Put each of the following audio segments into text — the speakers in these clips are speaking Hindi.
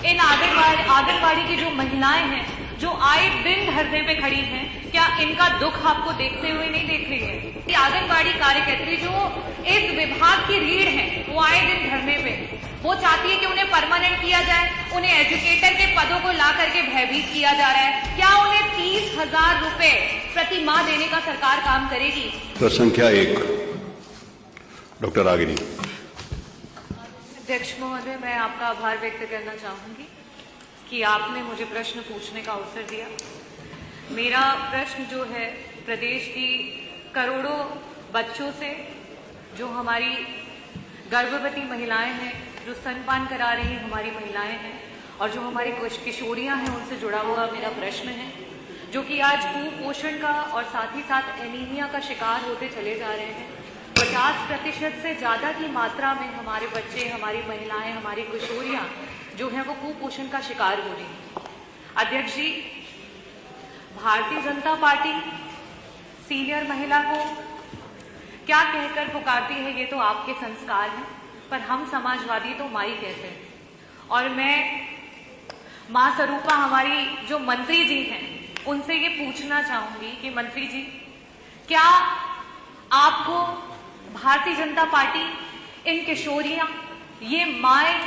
इन आंगनबाड़ी की जो महिलाएं हैं जो आए दिन धरने पे खड़ी हैं, क्या इनका दुख आपको देखते हुए नहीं देख रही है? कि आंगनबाड़ी कार्यकर्त्री जो इस विभाग की रीढ़ है, वो आए दिन धरने पे, वो चाहती है कि उन्हें परमानेंट किया जाए, उन्हें एजुकेटर के पदों को ला करके भयभीत किया जा रहा है। क्या उन्हें 30,000 रुपए प्रति माह देने का सरकार काम करेगी? प्रश्न संख्या 1, डॉक्टर रागिनी। अध्यक्ष महोदय, मैं आपका आभार व्यक्त करना चाहूंगी कि आपने मुझे प्रश्न पूछने का अवसर दिया। मेरा प्रश्न जो है प्रदेश की करोड़ों बच्चों से, जो हमारी गर्भवती महिलाएं हैं, जो स्तनपान करा रही हमारी महिलाएं हैं और जो हमारी किशोरियां हैं, उनसे जुड़ा हुआ मेरा प्रश्न है, जो कि आज कुपोषण का और साथ ही साथ एनीमिया का शिकार होते चले जा रहे हैं। 50% से ज्यादा की मात्रा में हमारे बच्चे, हमारी महिलाएं, हमारी किशोरियां जो है वो कुपोषण का शिकार हो रही हैं। अध्यक्ष जी, भारतीय जनता पार्टी सीनियर महिला को क्या कहकर पुकारती है ये तो आपके संस्कार हैं, पर हम समाजवादी तो माई कहते हैं। और मैं मां स्वरूपा हमारी जो मंत्री जी हैं उनसे ये पूछना चाहूंगी कि मंत्री जी, क्या आपको भारतीय जनता पार्टी इन किशोरियां, ये माएं,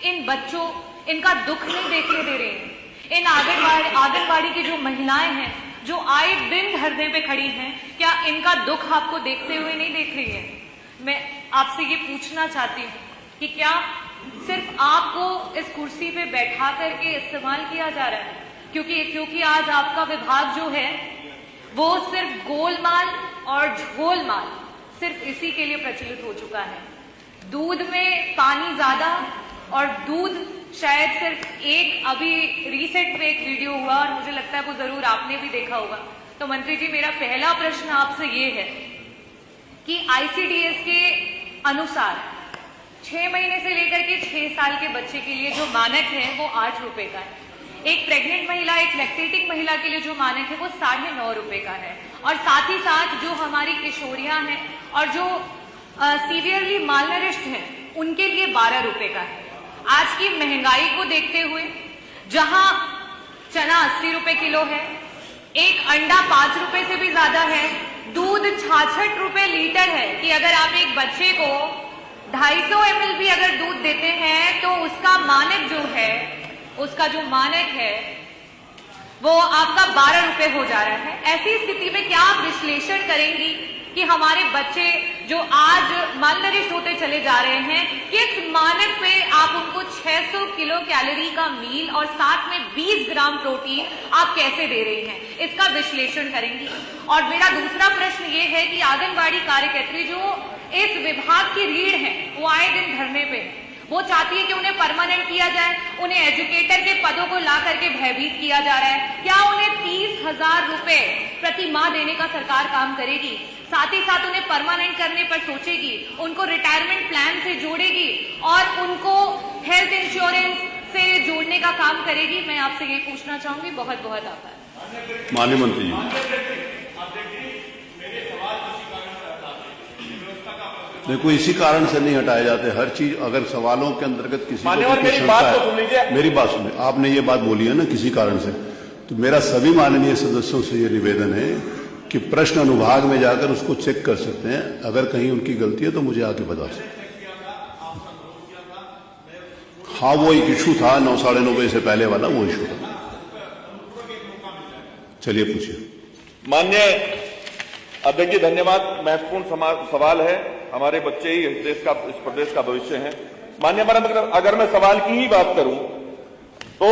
इन बच्चों, इनका दुख नहीं देखने दे रहे हैं? इन आंगनबाड़ी की जो महिलाएं हैं जो आए दिन धरने पे खड़ी हैं, क्या इनका दुख आपको देखते हुए नहीं देख रही है? मैं आपसे ये पूछना चाहती हूँ कि क्या सिर्फ आपको इस कुर्सी पे बैठा करके इस्तेमाल किया जा रहा है? क्योंकि आज आपका विभाग जो है वो सिर्फ गोलमाल और झोलमाल, सिर्फ इसी के लिए प्रचलित हो चुका है। दूध में पानी ज्यादा और दूध शायद सिर्फ एक, अभी रिसेंट में एक वीडियो हुआ और मुझे लगता है वो जरूर आपने भी देखा होगा। तो मंत्री जी, मेरा पहला प्रश्न आपसे ये है कि ICDS के अनुसार 6 महीने से लेकर के 6 साल के बच्चे के लिए जो मानक है वो 8 रुपए का है। एक प्रेग्नेंट महिला, एक लैक्टेटिंग महिला के लिए जो मानक है वो 9.5 रुपए का है। और साथ ही साथ जो हमारी किशोरियां हैं और जो सीवियरली मालनरिश्ड हैं उनके लिए 12 रुपए का है। आज की महंगाई को देखते हुए, जहां चना 80 रुपए किलो है, एक अंडा 5 रुपए से भी ज्यादा है, दूध 66 रुपए लीटर है, कि अगर आप एक बच्चे को 250 ml भी अगर दूध देते हैं तो उसका मानक जो है, उसका जो मानक है वो आपका 12 रुपए हो जा रहा है। ऐसी स्थिति में क्या आप विश्लेषण करेंगी कि हमारे बच्चे जो आज मालनरिश्ड होते चले जा रहे हैं, किस मानक पे आप उनको 600 किलो कैलोरी का मील और साथ में 20 ग्राम प्रोटीन आप कैसे दे रही हैं? इसका विश्लेषण करेंगी। और मेरा दूसरा प्रश्न ये है कि आंगनबाड़ी कार्यकर्त्री जो इस विभाग की रीढ़ है, वो आए दिन धरने पे, वो चाहती है कि उन्हें परमानेंट किया जाए, उन्हें एजुकेटर के पदों को ला करके भयभीत किया जा रहा है। क्या उन्हें 30,000 रुपए प्रति माह देने का सरकार काम करेगी? साथ ही साथ उन्हें परमानेंट करने पर सोचेगी, उनको रिटायरमेंट प्लान से जोड़ेगी और उनको हेल्थ इंश्योरेंस से जोड़ने का काम करेगी? मैं आपसे ये पूछना चाहूंगी। बहुत बहुत आभार। माननीय मंत्री जी, देखो, इसी कारण से नहीं हटाए जाते। हर चीज अगर सवालों के अंतर्गत किसी को मेरी बात तो सुन लीजिए। मेरी बात सुनिए। आपने ये बात बोली है ना किसी कारण से, तो मेरा सभी माननीय सदस्यों से ये निवेदन है कि प्रश्न अनुभाग में जाकर उसको चेक कर सकते हैं। अगर कहीं उनकी गलती है तो मुझे आके बता सकते। हाँ, वो एक इशू था 9, 9:30 बजे से पहले वाला, वो इशू था। चलिए पूछिए। माननीय अध्यक्ष जी, धन्यवाद। महत्वपूर्ण सवाल है। हमारे बच्चे ही इस प्रदेश का भविष्य हैं। माननीय मैडम, अगर मैं सवाल की ही बात करूं तो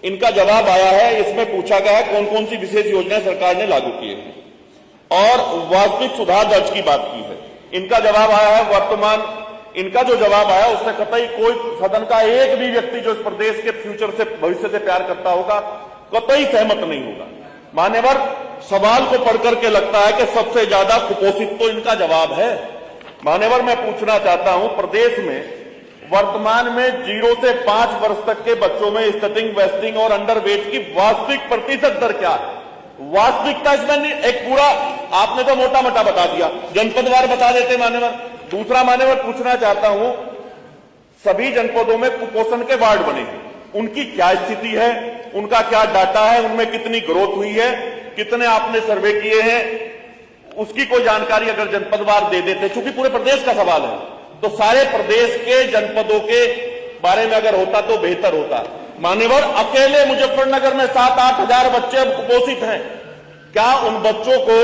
इनका जवाब आया है, इसमें पूछा गया है कौन कौन सी विशेष योजनाएं सरकार ने लागू की है और वास्तविक सुधार दर्ज की बात की है। इनका जवाब आया है वर्तमान, इनका जो जवाब आया उससे कतई कोई सदन का एक भी व्यक्ति जो इस प्रदेश के फ्यूचर से, भविष्य से प्यार करता होगा, कतई सहमत नहीं होगा। मान्यवर, सवाल को पढ़कर के लगता है कि सबसे ज्यादा कुपोषित तो इनका जवाब है। मान्यवर, मैं पूछना चाहता हूं, प्रदेश में वर्तमान में 0 से 5 वर्ष तक के बच्चों में स्टटिंग, वेस्टिंग और अंडरवेट की वास्तविक प्रतिशत दर क्या है? वास्तविकता इसमें एक पूरा आपने तो मोटा मोटा बता दिया, जनपदवार बता देते मान्यवर। दूसरा मान्यवर पूछना चाहता हूं, सभी जनपदों में कुपोषण के वार्ड बने हैं। उनकी क्या स्थिति है, उनका क्या डाटा है, उनमें कितनी ग्रोथ हुई है, कितने आपने सर्वे किए हैं, उसकी कोई जानकारी अगर जनपदवार दे देते, क्योंकि पूरे प्रदेश का सवाल है, तो सारे प्रदेश के जनपदों के बारे में अगर होता तो बेहतर होता। मान्यवर, अकेले मुजफ्फरनगर में 7-8 हजार बच्चे अब कुपोषित हैं। क्या उन बच्चों को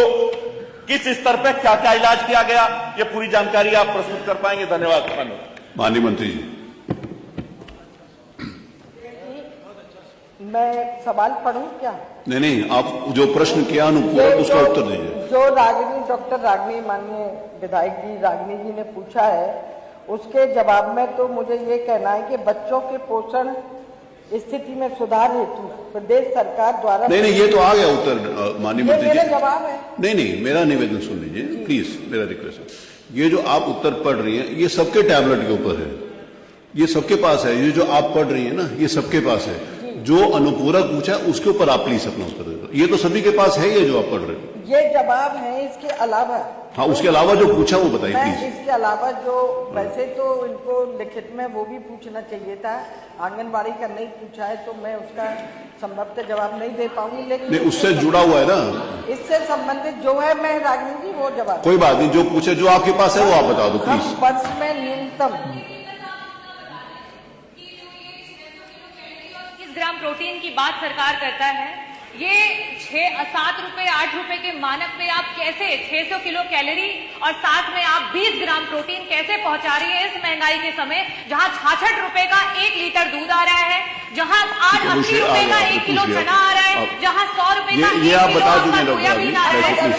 किस स्तर पर क्या क्या इलाज किया गया, ये पूरी जानकारी आप प्रस्तुत कर पाएंगे? धन्यवाद। माननीय मंत्री जी, मैं सवाल पढ़ूं क्या? नहीं, आप जो प्रश्न किया अनुपूरक उसका उत्तर दीजिए। जो डॉक्टर रागिनी माननीय विधायक जी रागिनी जी ने पूछा है, उसके जवाब में तो मुझे ये कहना है कि बच्चों के पोषण स्थिति में सुधार हेतु प्रदेश सरकार द्वारा नहीं, ये तो आ गया उत्तर माननीय मंत्री जी। मेरा जवाब है। नहीं, मेरा निवेदन सुन लीजिए प्लीज, मेरा रिक्वेस्ट है। ये जो आप उत्तर पढ़ रही हैं, ये सबके टैबलेट के ऊपर है, ये सबके पास है। ये जो आप पढ़ रही हैं ना, ये सबके पास है। जो अनुपूरक पूछा उसके ऊपर आप प्लीज अपना उत्तर दे दो। ये तो सभी के पास है, ये जो आप पढ़ रहे हो। ये जवाब है। इसके अलावा हाँ, उसके अलावा जो पूछा वो बताइए मैं प्लीज। इसके अलावा जो वैसे तो इनको लिखित में वो भी पूछना चाहिए था, आंगनबाड़ी का नहीं पूछा है, तो मैं उसका संभवतः जवाब नहीं दे पाऊंगी। लेकिन नहीं, उससे जुड़ा हुआ है ना, इससे संबंधित जो है मैं रागिनी जी वो जवाब। कोई बात नहीं, जो पूछे जो आपके पास है वो आप बता दो प्लीज। हम वर्ष में न्यूनतम ग्राम प्रोटीन की बात सरकार करता है। ये 7 रुपए 8 रुपए के मानक पे आप कैसे 600 किलो कैलोरी और साथ में आप 20 ग्राम प्रोटीन कैसे पहुंचा रही है इस महंगाई के समय, जहां 66 रुपए का 1 लीटर दूध आ रहा है, जहां 80 रुपए का 1 किलो चना आ रहा है, जहां 100 रुपए का 1 किलो आपका सोयाबीन आ रहा है। अगर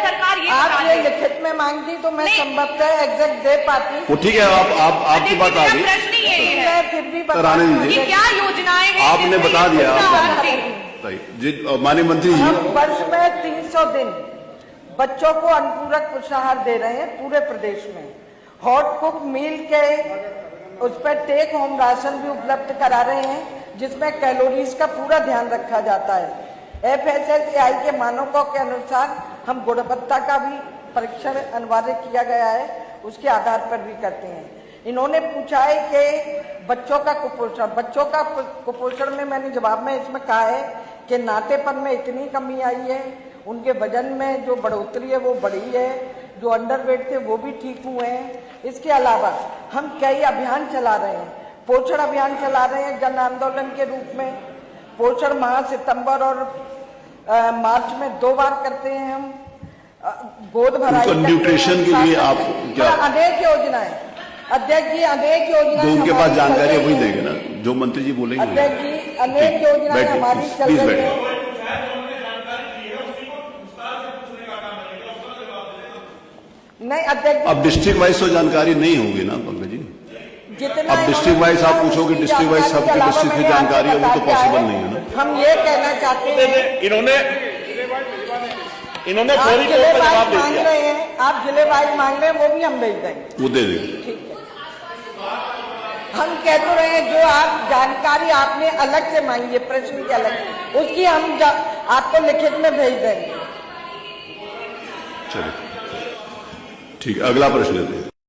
सरकार ये लिखित में मांगती तो मैं संभवतः एग्जैक्ट दे पाती। वो ठीक है, आपकी बात आ गई। प्रश्न यही है, फिर भी कराने दीजिए। क्या योजनाएं हैं आपने बता दिया। जी माननीय मंत्री जी, हम वर्ष में 300 दिन बच्चों को अनुपूरक पोषाहार दे रहे हैं पूरे प्रदेश में। हॉट कुक मील के उस पर टेक होम राशन भी उपलब्ध करा रहे हैं, जिसमें कैलोरीज का पूरा ध्यान रखा जाता है। FSSAI के मानकों के अनुसार हम गुणवत्ता का भी परीक्षण अनिवार्य किया गया है, उसके आधार पर भी करते हैं। इन्होंने पूछा है कि बच्चों का कुपोषण में मैंने जवाब में इसमें कहा है कि नाटेपन में इतनी कमी आई है, उनके वजन में जो बढ़ोतरी है वो बढ़ी है, जो अंडरवेट थे वो भी ठीक हुए हैं। इसके अलावा हम कई अभियान चला रहे हैं, पोषण अभियान चला रहे हैं जन आंदोलन के रूप में। पोषण माह सितंबर और मार्च में 2 बार करते हैं हम। गोद भराई न्यूट्रिशन के लिए आप क्या अनेक योजनाएं, अध्यक्ष जी अनेक योजनाएं जो उनके पास जानकारी है वही देंगे ना, जो मंत्री जी बोलेंगे। अध्यक्ष जी अनेक योजनाएं हमारी चल रही है। नहीं अध्यक्ष, अब डिस्ट्रिक्ट वाइज तो जानकारी नहीं होगी ना पंकज जी। जितना अब डिस्ट्रिक्ट वाइज आप पूछोगे, डिस्ट्रिक्ट वाइज सबके डिस्ट्रिक्ट की जानकारी है, वो तो पॉसिबल नहीं है ना। हम ये कहना चाहते हैं, इन्होंने आप फौरी तौर जिले पर जवाब वाइज दे मांग दिया। रहे हैं, आप जिले वाइज मांग रहे हैं, वो भी हम भेज देंगे। वो दे देंगे। ठीक है, हम कह तो रहे हैं जो आप जानकारी आपने अलग से मांगी है, प्रश्न की अलग, उसकी हम आपको लिखित में भेज देंगे। चलिए ठीक है, अगला प्रश्न लेते हैं।